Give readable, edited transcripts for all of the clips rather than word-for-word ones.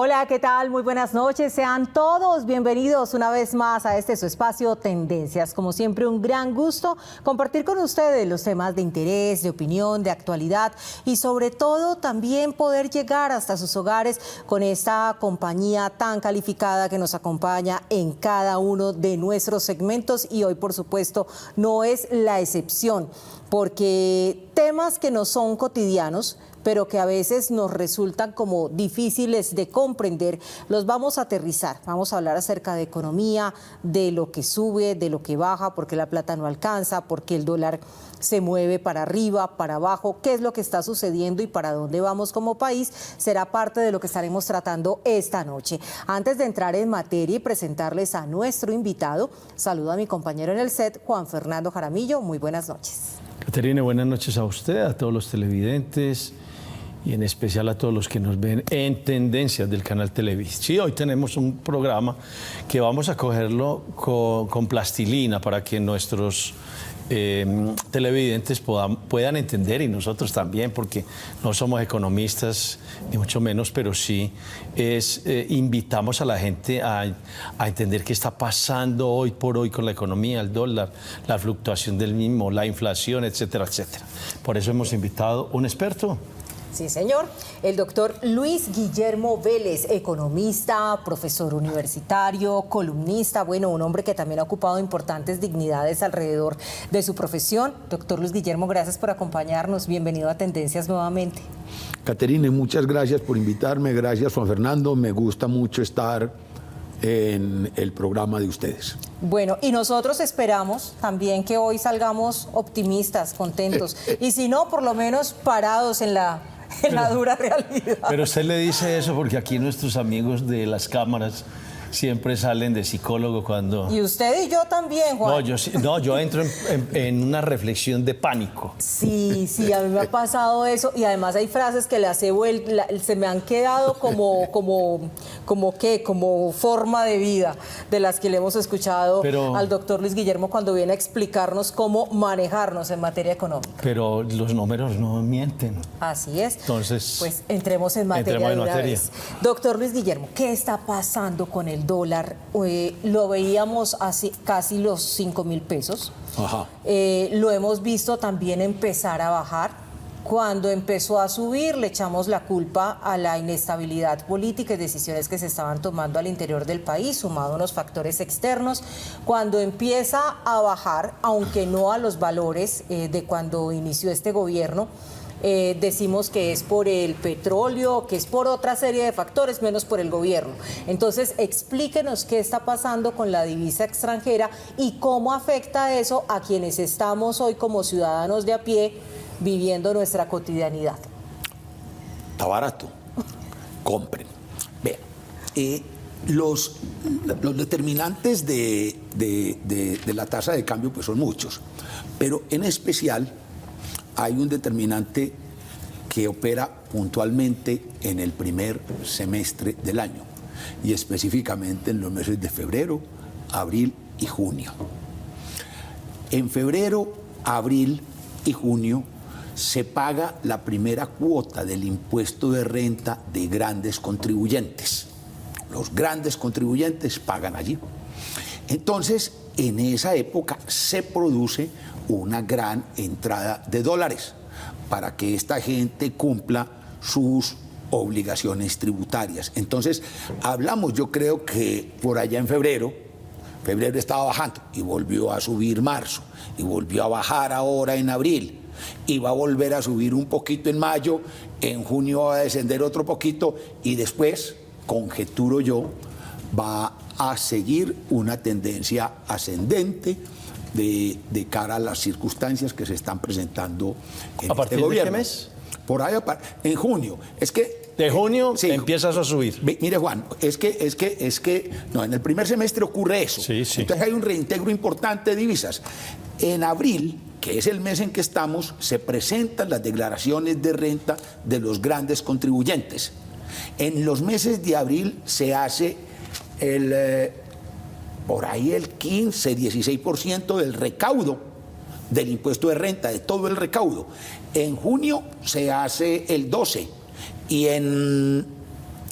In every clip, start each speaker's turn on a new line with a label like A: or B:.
A: Hola, ¿qué tal? Muy buenas noches. Sean todos bienvenidos una vez más a su espacio Tendencias. Como siempre, un gran gusto compartir con ustedes los temas de interés, de opinión, de actualidad y sobre todo también poder llegar hasta sus hogares con esta compañía tan calificada que nos acompaña en cada uno de nuestros segmentos y hoy, por supuesto, no es la excepción, porque temas que no son cotidianos, pero que a veces nos resultan como difíciles de comprender, los vamos a aterrizar. Vamos a hablar acerca de economía, de lo que sube, de lo que baja, porque la plata no alcanza, porque el dólar se mueve para arriba, para abajo, qué es lo que está sucediendo y para dónde vamos como país, será parte de lo que estaremos tratando esta noche. Antes de entrar en materia y presentarles a nuestro invitado, saludo a mi compañero en el set, Juan Fernando Jaramillo. Muy buenas noches.
B: Caterina, buenas noches a usted, a todos los televidentes y en especial a todos los que nos ven en Tendencias del canal Televisa. Sí, hoy tenemos un programa que vamos a cogerlo con plastilina para que nuestros televidentes puedan entender y nosotros también, porque no somos economistas ni mucho menos, pero sí invitamos a la gente a entender qué está pasando hoy por hoy con la economía, el dólar, la fluctuación del mismo, la inflación, etcétera, etcétera. Por eso hemos invitado un experto.
A: Sí, señor. El doctor Luis Guillermo Vélez, economista, profesor universitario, columnista, bueno, un hombre que también ha ocupado importantes dignidades alrededor de su profesión. Doctor Luis Guillermo, gracias por acompañarnos. Bienvenido a Tendencias nuevamente.
C: Caterina, muchas gracias por invitarme. Gracias, Juan Fernando. Me gusta mucho estar en el programa de ustedes.
A: Bueno, y nosotros esperamos también que hoy salgamos optimistas, contentos, y si no, por lo menos parados en la dura realidad.
B: Pero usted le dice eso porque aquí nuestros amigos de las cámaras siempre salen de psicólogo cuando...
A: Y usted y yo también, Juan.
B: Yo entro en una reflexión de pánico.
A: Sí, a mí me ha pasado eso y además hay frases que se me han quedado como forma de vida de las que le hemos escuchado al doctor Luis Guillermo cuando viene a explicarnos cómo manejarnos en materia económica.
B: Pero los números no mienten.
A: Así es.
B: Entonces,
A: pues entremos en materia de una vez. Doctor Luis Guillermo, ¿qué está pasando con el dólar? Lo veíamos hace casi los 5.000 pesos.
C: Ajá.
A: Lo hemos visto también empezar a bajar. Cuando empezó a subir, le echamos la culpa a la inestabilidad política y decisiones que se estaban tomando al interior del país, sumado a unos factores externos. Cuando empieza a bajar, aunque no a los valores de cuando inició este gobierno, decimos que es por el petróleo, que es por otra serie de factores, menos por el gobierno. Entonces, explíquenos qué está pasando con la divisa extranjera y cómo afecta eso a quienes estamos hoy como ciudadanos de a pie viviendo nuestra cotidianidad.
C: Está barato. Compren. Vean, los determinantes de la tasa de cambio pues son muchos, pero en especial hay un determinante que opera puntualmente en el primer semestre del año y específicamente en los meses de febrero, abril y junio. En febrero, abril y junio se paga la primera cuota del impuesto de renta de grandes contribuyentes. Los grandes contribuyentes pagan allí. Entonces, en esa época se produce una gran entrada de dólares para que esta gente cumpla sus obligaciones tributarias. Entonces, hablamos, yo creo que por allá en febrero estaba bajando y volvió a subir marzo y volvió a bajar ahora en abril y va a volver a subir un poquito en mayo, en junio va a descender otro poquito y después, conjeturo yo, va a seguir una tendencia ascendente de cara a las circunstancias que se están presentando en
B: ¿A partir
C: este gobierno.
B: de qué mes?
C: Por ahí, en junio. Es que
B: de junio
C: sí,
B: empiezas a subir.
C: Mire, Juan, es que no, en el primer semestre ocurre eso.
B: Sí.
C: Entonces hay un reintegro importante de divisas. En abril, que es el mes en que estamos, se presentan las declaraciones de renta de los grandes contribuyentes. En los meses de abril se hace por ahí el 15, 16% del recaudo del impuesto de renta, de todo el recaudo. En junio se hace el 12% y en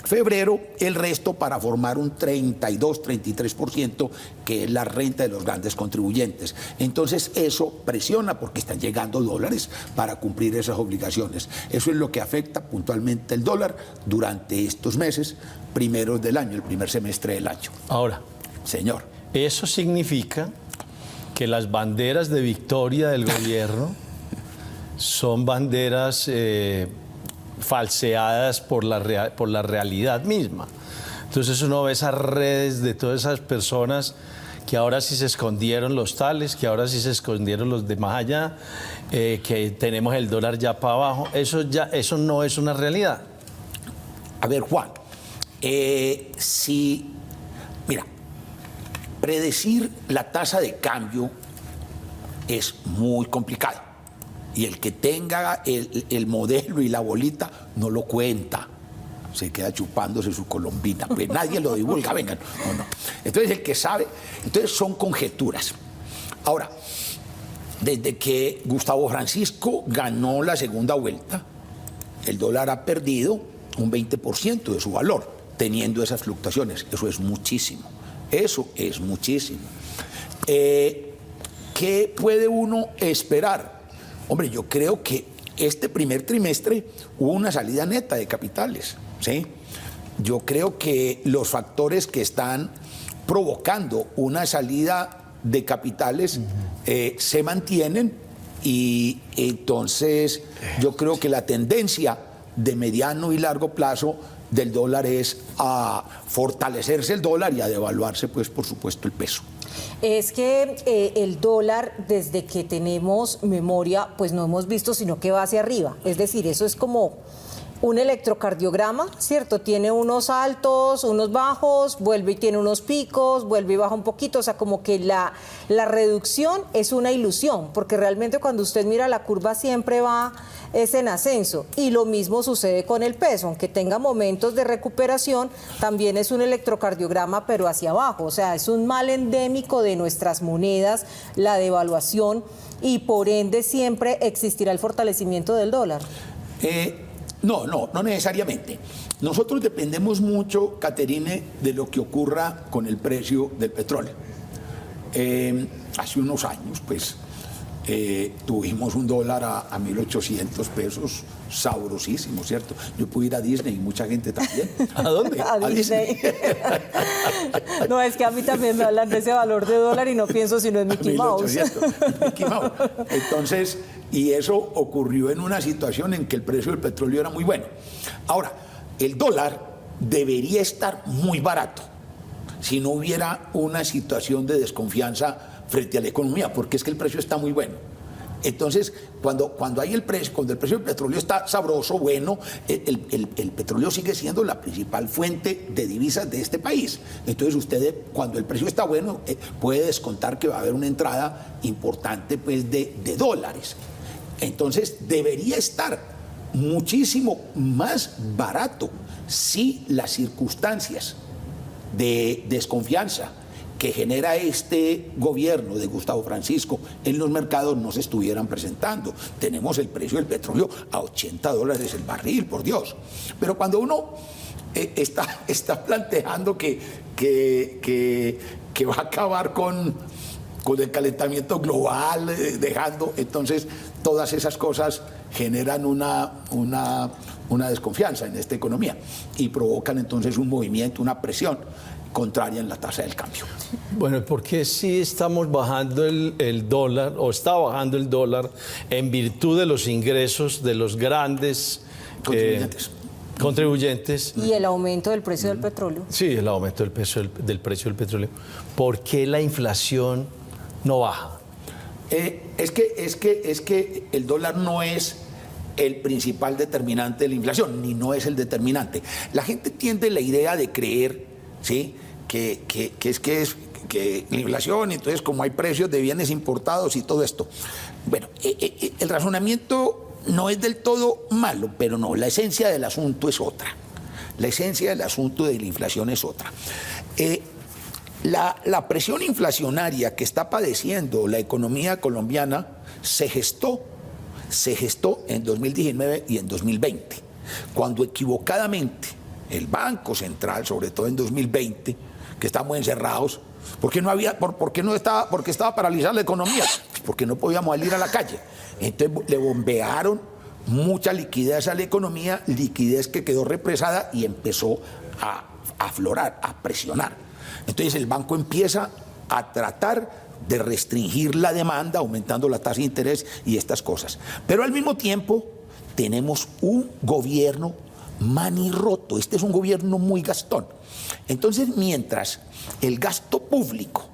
C: febrero, el resto para formar un 32-33%, que es la renta de los grandes contribuyentes. Entonces eso presiona porque están llegando dólares para cumplir esas obligaciones. Eso es lo que afecta puntualmente el dólar durante estos meses primeros del año, el primer semestre del año.
B: Ahora,
C: Señor.
B: eso significa que las banderas de victoria del gobierno son banderas falseadas por la realidad misma. Entonces uno ve esas redes de todas esas personas que ahora sí se escondieron los tales, que ahora sí se escondieron los de más allá, que tenemos el dólar ya para abajo. Eso no es una realidad.
C: A ver, Juan, mira, predecir la tasa de cambio es muy complicado. Y el que tenga el modelo y la bolita no lo cuenta. Se queda chupándose su colombina. Pues nadie lo divulga, vengan. No. Entonces el que sabe, entonces son conjeturas. Ahora, desde que Gustavo Francisco ganó la segunda vuelta, el dólar ha perdido un 20% de su valor, teniendo esas fluctuaciones. Eso es muchísimo. Eso es muchísimo. ¿Qué puede uno esperar? Hombre, yo creo que este primer trimestre hubo una salida neta de capitales, ¿sí? Yo creo que los factores que están provocando una salida de capitales se mantienen, y entonces yo creo que la tendencia de mediano y largo plazo del dólar es a fortalecerse el dólar y a devaluarse, pues, por supuesto, el peso.
A: Es que el dólar, desde que tenemos memoria, pues no hemos visto sino que va hacia arriba. Es decir, eso es como un electrocardiograma, ¿cierto? Tiene unos altos, unos bajos, vuelve y tiene unos picos, vuelve y baja un poquito. O sea, como que la reducción es una ilusión, porque realmente cuando usted mira la curva siempre va es en ascenso, y lo mismo sucede con el peso, aunque tenga momentos de recuperación, también es un electrocardiograma pero hacia abajo. O sea, es un mal endémico de nuestras monedas, la devaluación, y por ende siempre existirá el fortalecimiento del dólar.
C: No necesariamente. Nosotros dependemos mucho, Caterine, de lo que ocurra con el precio del petróleo. Hace unos años, pues, tuvimos un dólar a 1.800 pesos, sabrosísimo, ¿cierto? Yo pude ir a Disney y mucha gente también.
B: ¿A dónde?
A: A Disney. No, es que a mí también me hablan de ese valor de dólar y no pienso sino en Mickey Mouse.
C: Mickey Mouse. Entonces, y eso ocurrió en una situación en que el precio del petróleo era muy bueno. Ahora, el dólar debería estar muy barato si no hubiera una situación de desconfianza frente a la economía, porque es que el precio está muy bueno. Entonces, cuando hay el precio, cuando el precio del petróleo está sabroso, bueno, el petróleo sigue siendo la principal fuente de divisas de este país. Entonces, usted, cuando el precio está bueno, puede descontar que va a haber una entrada importante, pues, de dólares. Entonces, debería estar muchísimo más barato si las circunstancias de desconfianza que genera este gobierno de Gustavo Francisco en los mercados no se estuvieran presentando. Tenemos el precio del petróleo a $80 el barril, por Dios. Pero cuando uno está planteando que va a acabar con el calentamiento global, dejando, entonces todas esas cosas generan una desconfianza en esta economía y provocan entonces un movimiento, una presión contraria en la tasa del cambio.
B: Bueno, ¿por qué sí estamos bajando el dólar, o está bajando el dólar, en virtud de los ingresos de los grandes contribuyentes?
A: Y el aumento del precio del petróleo.
B: Sí, el aumento del precio del petróleo. ¿Por qué la inflación no baja?
C: Es que el dólar no es el principal determinante de la inflación, ni no es el determinante. La gente tiende la idea de creer, ¿sí?, que la inflación, entonces como hay precios de bienes importados y todo esto. Bueno, el razonamiento no es del todo malo, pero no, la esencia del asunto es otra. La esencia del asunto de la inflación es otra. La presión inflacionaria que está padeciendo la economía colombiana se gestó en 2019 y en 2020, cuando equivocadamente el Banco Central, sobre todo en 2020, que estamos encerrados, porque estaba paralizada la economía, porque no podíamos salir a la calle. Entonces le bombearon mucha liquidez a la economía, liquidez que quedó represada y empezó a aflorar, a presionar. Entonces el banco empieza a tratar de restringir la demanda, aumentando la tasa de interés y estas cosas. Pero al mismo tiempo tenemos un gobierno manirroto. Este es un gobierno muy gastón. Entonces, mientras el gasto público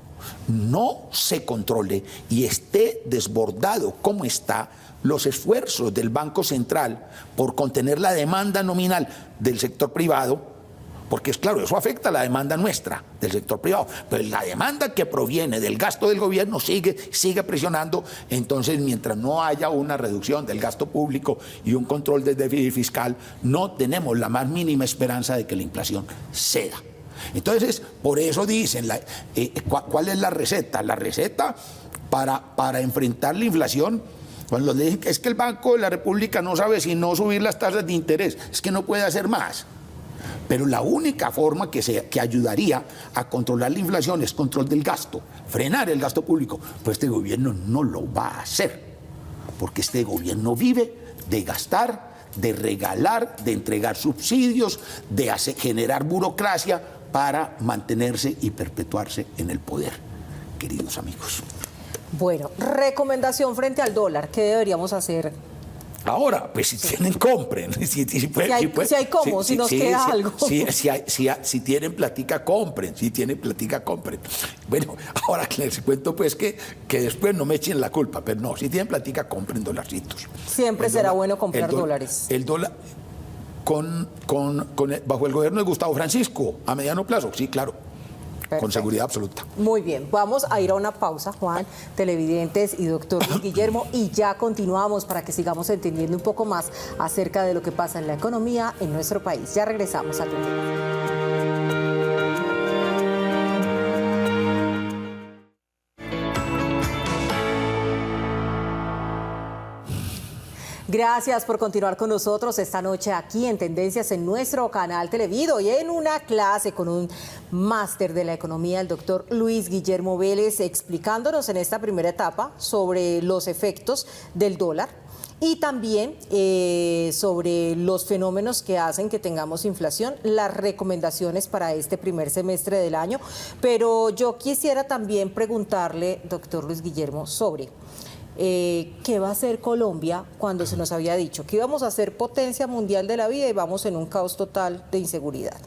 C: no se controle y esté desbordado como está, los esfuerzos del Banco Central por contener la demanda nominal del sector privado, porque es claro, eso afecta a la demanda nuestra del sector privado, pero la demanda que proviene del gasto del gobierno sigue presionando. Entonces, mientras no haya una reducción del gasto público y un control del déficit fiscal, no tenemos la más mínima esperanza de que la inflación ceda. Entonces, por eso dicen, ¿cuál es la receta? La receta para enfrentar la inflación, cuando le dicen que es que el Banco de la República no sabe si no subir las tasas de interés, es que no puede hacer más. Pero la única forma que ayudaría a controlar la inflación es control del gasto, frenar el gasto público. Pues este gobierno no lo va a hacer, porque este gobierno vive de gastar, de regalar, de entregar subsidios, de generar burocracia para mantenerse y perpetuarse en el poder, queridos amigos.
A: Bueno, recomendación frente al dólar, ¿qué deberíamos hacer?
C: Ahora, pues si tienen, compren. Si
A: hay cómo, si nos queda algo.
C: Si tienen platica, compren. Si tienen platica, compren. Bueno, ahora les cuento pues que después no me echen la culpa, pero no, si tienen platica, compren dolarcitos.
A: Siempre será bueno comprar dólares.
C: El dólar, bajo el gobierno de Gustavo Francisco, a mediano plazo, sí, claro. Perfecto. Con seguridad absoluta.
A: Muy bien, vamos a ir a una pausa, Juan, televidentes y doctor Luis Guillermo, y ya continuamos para que sigamos entendiendo un poco más acerca de lo que pasa en la economía en nuestro país. Ya regresamos al tema. Gracias por continuar con nosotros esta noche aquí en Tendencias en nuestro canal Televido y en una clase con un máster de la economía, el doctor Luis Guillermo Vélez, explicándonos en esta primera etapa sobre los efectos del dólar y también sobre los fenómenos que hacen que tengamos inflación, las recomendaciones para este primer semestre del año. Pero yo quisiera también preguntarle, doctor Luis Guillermo, sobre ¿qué va a hacer Colombia cuando se nos había dicho que íbamos a ser potencia mundial de la vida y vamos en un caos total de inseguridad?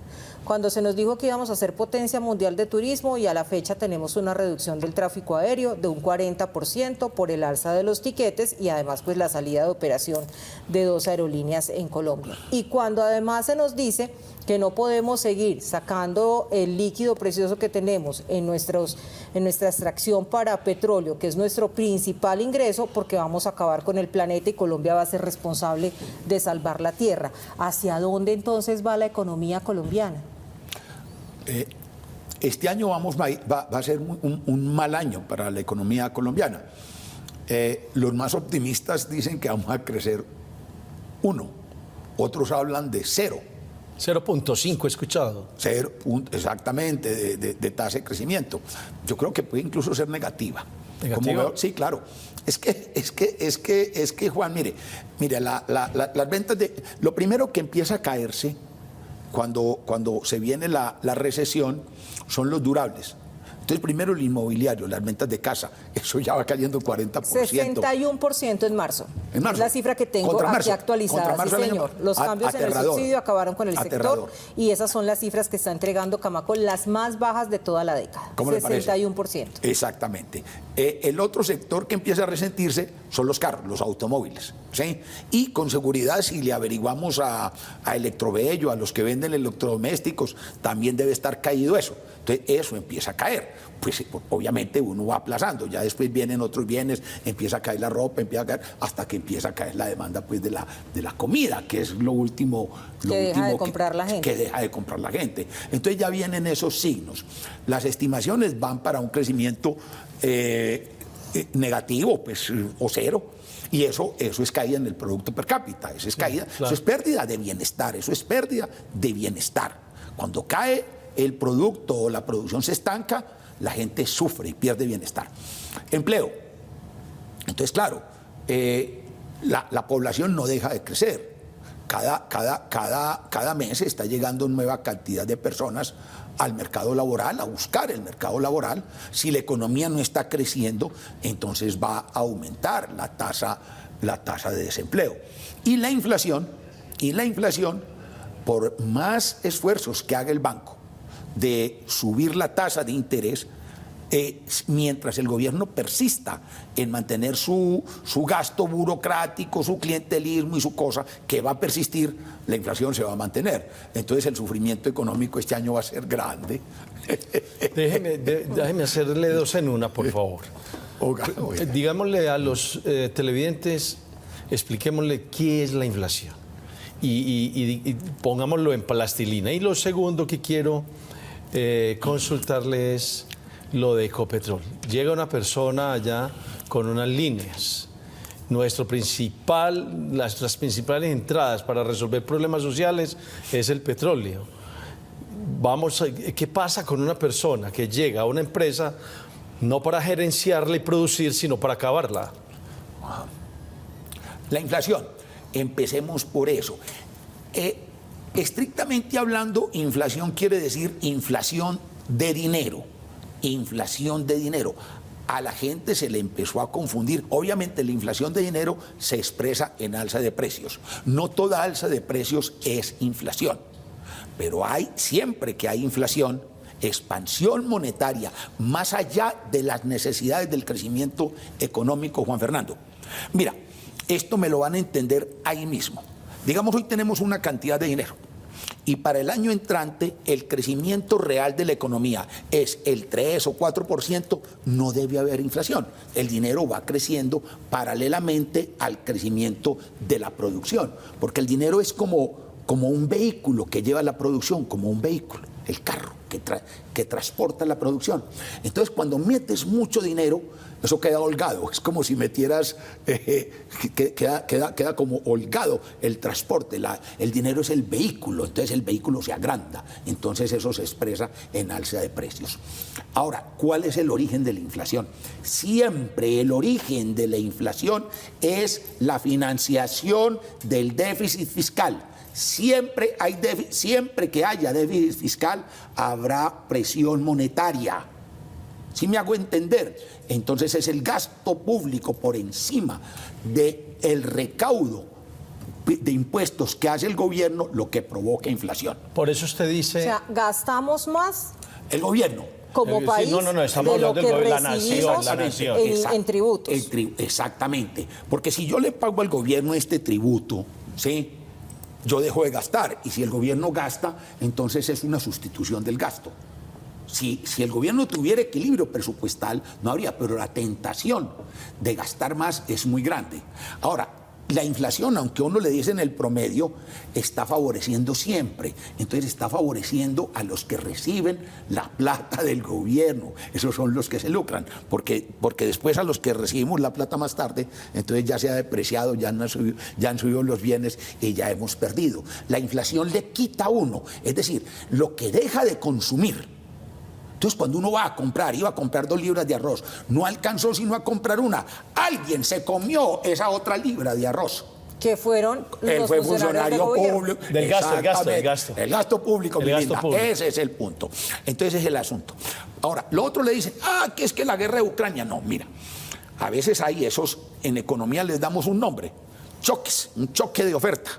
A: Cuando se nos dijo que íbamos a ser potencia mundial de turismo y a la fecha tenemos una reducción del tráfico aéreo de un 40% por el alza de los tiquetes y además pues la salida de operación de 2 aerolíneas en Colombia. Y cuando además se nos dice que no podemos seguir sacando el líquido precioso que tenemos en nuestra extracción para petróleo, que es nuestro principal ingreso, porque vamos a acabar con el planeta y Colombia va a ser responsable de salvar la tierra. ¿Hacia dónde entonces va la economía colombiana?
C: Este año va a ser un mal año para la economía colombiana. Los más optimistas dicen que vamos a crecer 1, otros hablan de 0.
B: 0.5 he escuchado.
C: 0, exactamente, de tasa de crecimiento. Yo creo que puede incluso ser negativa.
B: ¿Negativa?
C: Sí, claro. Es que Juan, mire, las ventas lo primero que empieza a caerse cuando se viene la recesión son los durables. Entonces, primero el inmobiliario, las ventas de casa, eso ya va cayendo 40%.
A: 61% en marzo.
C: En marzo.
A: Es la cifra que tengo aquí actualizada, sí, señor. Los cambios en el subsidio acabaron con el sector y esas son las cifras que está entregando Camacol, las más bajas de toda la década.
C: ¿Cómo le parece?
A: 61%.
C: Exactamente. El otro sector que empieza a resentirse son los carros, los automóviles, ¿sí? Y con seguridad, si le averiguamos a Electrobello, a los que venden electrodomésticos, también debe estar caído eso. Entonces, eso empieza a caer. Pues obviamente uno va aplazando, ya después vienen otros bienes, empieza a caer la ropa, empieza a caer, hasta que empieza a caer la demanda pues de la comida, que es lo último
A: que deja de comprar la gente.
C: Que deja de comprar la gente. Entonces ya vienen esos signos. Las estimaciones van para un crecimiento negativo, pues, o 0. Y eso es caída en el Producto Per Cápita, eso es caída,
B: claro.
C: eso es pérdida de bienestar, eso es pérdida de bienestar. Cuando cae el producto o la producción se estanca, la gente sufre y pierde bienestar. Empleo. Entonces, claro, la población no deja de crecer. Cada mes está llegando nueva cantidad de personas al mercado laboral, a buscar el mercado laboral. Si la economía no está creciendo, entonces va a aumentar la tasa de desempleo. Y la inflación, por más esfuerzos que haga el banco de subir la tasa de interés, mientras el gobierno persista en mantener su gasto burocrático, su clientelismo y su cosa, que va a persistir, la inflación se va a mantener. Entonces el sufrimiento económico este año va a ser grande.
B: Déjeme hacerle dos en una, por favor. Digámosle a los televidentes, expliquémosle qué es la inflación y pongámoslo en plastilina. Y lo segundo que quiero consultarle es lo de Ecopetrol. Llega una persona allá con unas líneas. Nuestras principales entradas para resolver problemas sociales es el petróleo. ¿Qué pasa con una persona que llega a una empresa no para gerenciarla y producir, sino para acabarla?
C: La inflación, empecemos por eso. Estrictamente hablando, inflación quiere decir inflación de dinero. Inflación de dinero. A la gente se le empezó a confundir. Obviamente la inflación de dinero se expresa en alza de precios. No toda alza de precios es inflación, pero siempre que hay inflación, expansión monetaria, más allá de las necesidades del crecimiento económico, Juan Fernando. Mira, esto me lo van a entender ahí mismo. Digamos, hoy tenemos una cantidad de dinero. Y para el año entrante, el crecimiento real de la economía es el 3 o 4%, no debe haber inflación. El dinero va creciendo paralelamente al crecimiento de la producción, porque el dinero es como un vehículo que lleva la producción, como un vehículo, el carro que transporta la producción. Entonces, cuando metes mucho dinero, eso queda holgado, es como si metieras, queda como holgado el transporte, el dinero es el vehículo, entonces el vehículo se agranda, entonces eso se expresa en alza de precios. Ahora, ¿cuál es el origen de la inflación? Siempre el origen de la inflación es la financiación del déficit fiscal. Siempre que haya déficit fiscal, habrá presión monetaria. ¿Sí me hago entender? Entonces es el gasto público por encima del recaudo de impuestos que hace el gobierno lo que provoca inflación.
B: Por eso usted dice...
A: O sea, ¿gastamos más
C: El gobierno.
A: como país
B: no, estamos
A: de lo
B: hablando
A: que
B: de la
A: recibimos
B: nación.
A: en tributos?
C: Exactamente. Porque si yo le pago al gobierno este tributo, ¿sí?, yo dejo de gastar. Y si el gobierno gasta, entonces es una sustitución del gasto. Si el gobierno tuviera equilibrio presupuestal, no habría, pero la tentación de gastar más es muy grande. Ahora, la inflación, aunque uno le dice en el promedio, está favoreciendo siempre. Entonces está favoreciendo a los que reciben la plata del gobierno. Esos son los que se lucran, porque después a los que recibimos la plata más tarde, entonces ya se ha depreciado, ya han subido los bienes y ya hemos perdido. La inflación le quita a uno, es decir, lo que deja de consumir. Entonces, cuando uno va a comprar, iba a comprar 2 libras de arroz, no alcanzó sino a comprar una. Alguien se comió esa otra libra de arroz.
A: Que fueron
C: Él
A: los
C: fue funcionario público.
B: Del gasto.
C: El gasto público,
B: El
C: mi
B: gasto
C: linda.
B: público.
C: Ese es el punto. Entonces, ese es el asunto. Ahora, lo otro le dicen, que es que la guerra de Ucrania. No, mira, a veces hay esos, en economía les damos un nombre, choques, un choque de oferta.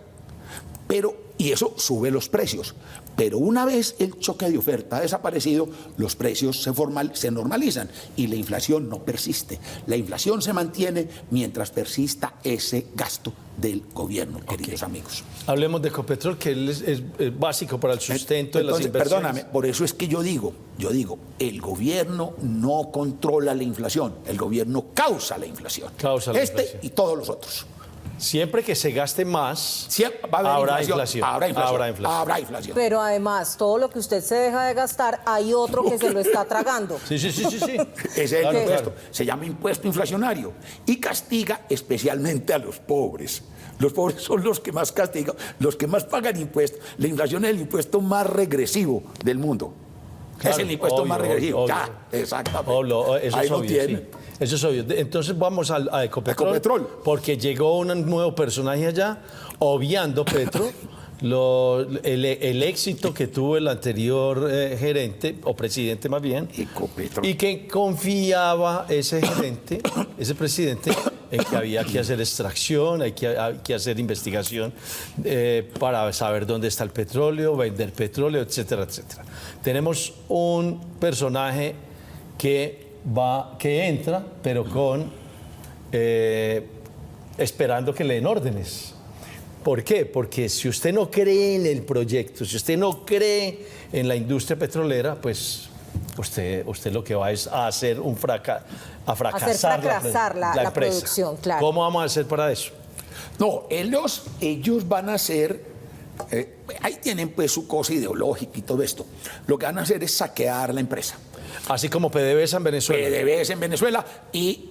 C: Y eso sube los precios. Pero una vez el choque de oferta ha desaparecido, los precios se normalizan y la inflación no persiste. La inflación se mantiene mientras persista ese gasto del gobierno, queridos amigos.
B: Hablemos de Ecopetrol, que es básico para el sustento de las inversiones.
C: Perdóname, por eso es que yo digo, el gobierno no controla la inflación, el gobierno causa la inflación.
B: Causa la inflación.
C: Y todos los otros.
B: Siempre que se gaste más,
C: va a haber
B: habrá
C: inflación. Habrá inflación.
A: Pero además, todo lo que usted se deja de gastar, hay otro que se lo está tragando.
B: Sí.
C: Ese es el
B: Claro,
C: impuesto.
B: claro.
C: Se llama impuesto inflacionario y castiga especialmente a los pobres. Los pobres son los que más castigan, los que más pagan impuestos. La inflación es el impuesto más regresivo del mundo.
B: Claro,
C: es el impuesto
B: obvio,
C: más regresivo.
B: obvio.
C: Ya, exactamente.
B: Eso
C: Ahí
B: es
C: lo
B: obvio,
C: tienen.
B: sí. Eso es obvio. Entonces vamos a Ecopetrol,
C: Ecopetrol.
B: porque llegó un nuevo personaje allá, obviando Petro, el éxito que tuvo el anterior gerente, o presidente más bien,
C: Ecopetrol.
B: y que confiaba ese gerente, ese presidente, en que había que hacer extracción, hay que hacer investigación para saber dónde está el petróleo, vender petróleo, etcétera, etcétera. Tenemos un personaje que entra, pero esperando que le den órdenes. ¿Por qué? Porque si usted no cree en el proyecto, si usted no cree en la industria petrolera, pues usted lo que va es a hacer fracasar la empresa.
A: producción, claro.
B: ¿Cómo vamos a hacer para eso?
C: No, ellos van a hacer, ahí tienen pues su cosa ideológica y todo esto. Lo que van a hacer es saquear la empresa.
B: Así como PDVSA en Venezuela.
C: PDVSA en Venezuela y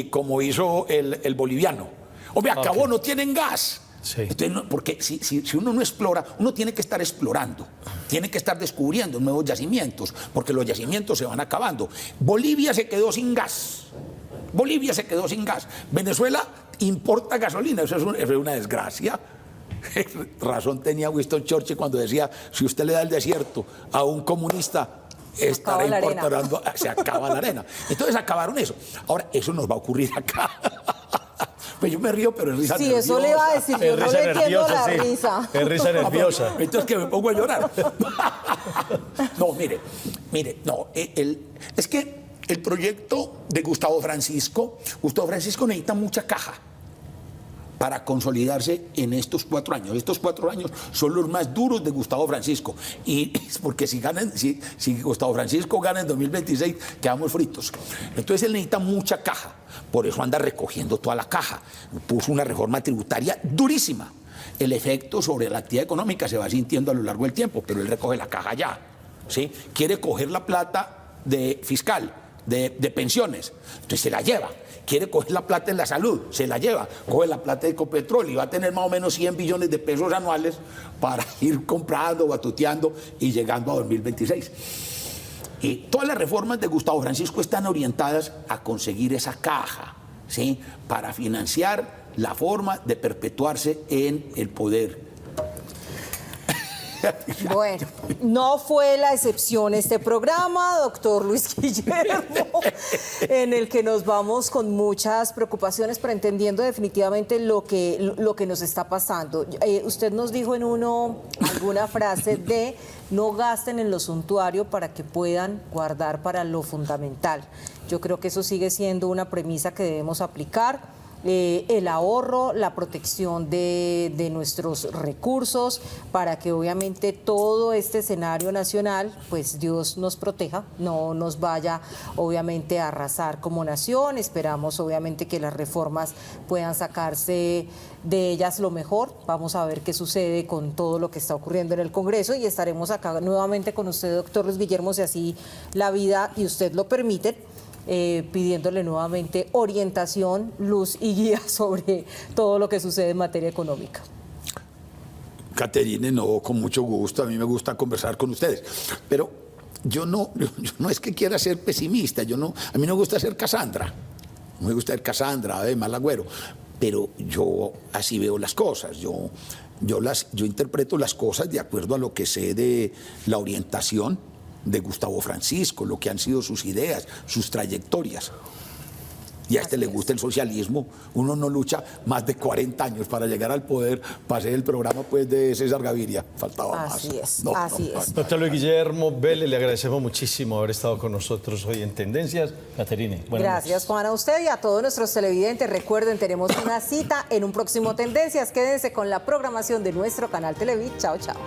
C: como hizo el boliviano. Hombre, acabó, no tienen gas.
B: Sí.
C: Entonces, porque si uno no explora, uno tiene que estar explorando, tiene que estar descubriendo nuevos yacimientos, porque los yacimientos se van acabando. Bolivia se quedó sin gas. Venezuela importa gasolina, eso es una desgracia. Razón tenía Winston Churchill cuando decía, si usted le da el desierto a un comunista, estará importando, se acaba la arena. Entonces acabaron eso. Ahora, eso nos va a ocurrir acá. Pues yo me río, pero es risa nerviosa.
A: Sí, eso le iba a decir, yo no le entiendo la risa.
B: Es risa nerviosa.
C: Entonces que me pongo a llorar. No, mire, no, es que el proyecto de Gustavo Francisco necesita mucha caja para consolidarse en estos 4 años. Estos 4 años son los más duros de Gustavo Francisco. Y es porque si Gustavo Francisco gana en 2026, quedamos fritos. Entonces él necesita mucha caja. Por eso anda recogiendo toda la caja. Puso una reforma tributaria durísima. El efecto sobre la actividad económica se va sintiendo a lo largo del tiempo, pero él recoge la caja ya. ¿Sí? Quiere coger la plata de fiscal, de pensiones, entonces se la lleva. Quiere coger la plata en la salud, se la lleva. Coge la plata de Ecopetrol y va a tener más o menos 100 billones de pesos anuales para ir comprando, batuteando y llegando a 2026. Y todas las reformas de Gustavo Francisco están orientadas a conseguir esa caja, ¿sí? Para financiar la forma de perpetuarse en el poder.
A: Bueno, no fue la excepción este programa, doctor Luis Guillermo, en el que nos vamos con muchas preocupaciones, pero entendiendo definitivamente lo que nos está pasando. Usted nos dijo en alguna frase de no gasten en lo suntuario para que puedan guardar para lo fundamental. Yo creo que eso sigue siendo una premisa que debemos aplicar. El ahorro, la protección de nuestros recursos, para que obviamente todo este escenario nacional, pues Dios nos proteja, no nos vaya obviamente a arrasar como nación. Esperamos obviamente que las reformas puedan sacarse de ellas lo mejor. Vamos a ver qué sucede con todo lo que está ocurriendo en el Congreso y estaremos acá nuevamente con usted, doctor Luis Guillermo, si así la vida y usted lo permiten. Pidiéndole nuevamente orientación, luz y guía sobre todo lo que sucede en materia económica.
C: Caterine, no, con mucho gusto, a mí me gusta conversar con ustedes, pero yo no es que quiera ser pesimista, a mí no me gusta ser Cassandra, no me gusta ser Cassandra, mal agüero, pero yo así veo las cosas, yo interpreto las cosas de acuerdo a lo que sé de la orientación de Gustavo Francisco, lo que han sido sus ideas, sus trayectorias. Y a le gusta el socialismo, uno no lucha más de 40 años para llegar al poder, para hacer el programa pues de César Gaviria, faltaba más.
A: Así es.
B: Doctor Luis Guillermo Vélez, le agradecemos muchísimo haber estado con nosotros hoy en Tendencias. Caterine,
A: gracias, Juan, a usted y a todos nuestros televidentes. Recuerden, tenemos una cita en un próximo Tendencias. Quédense con la programación de nuestro canal Televid. Chao, chao.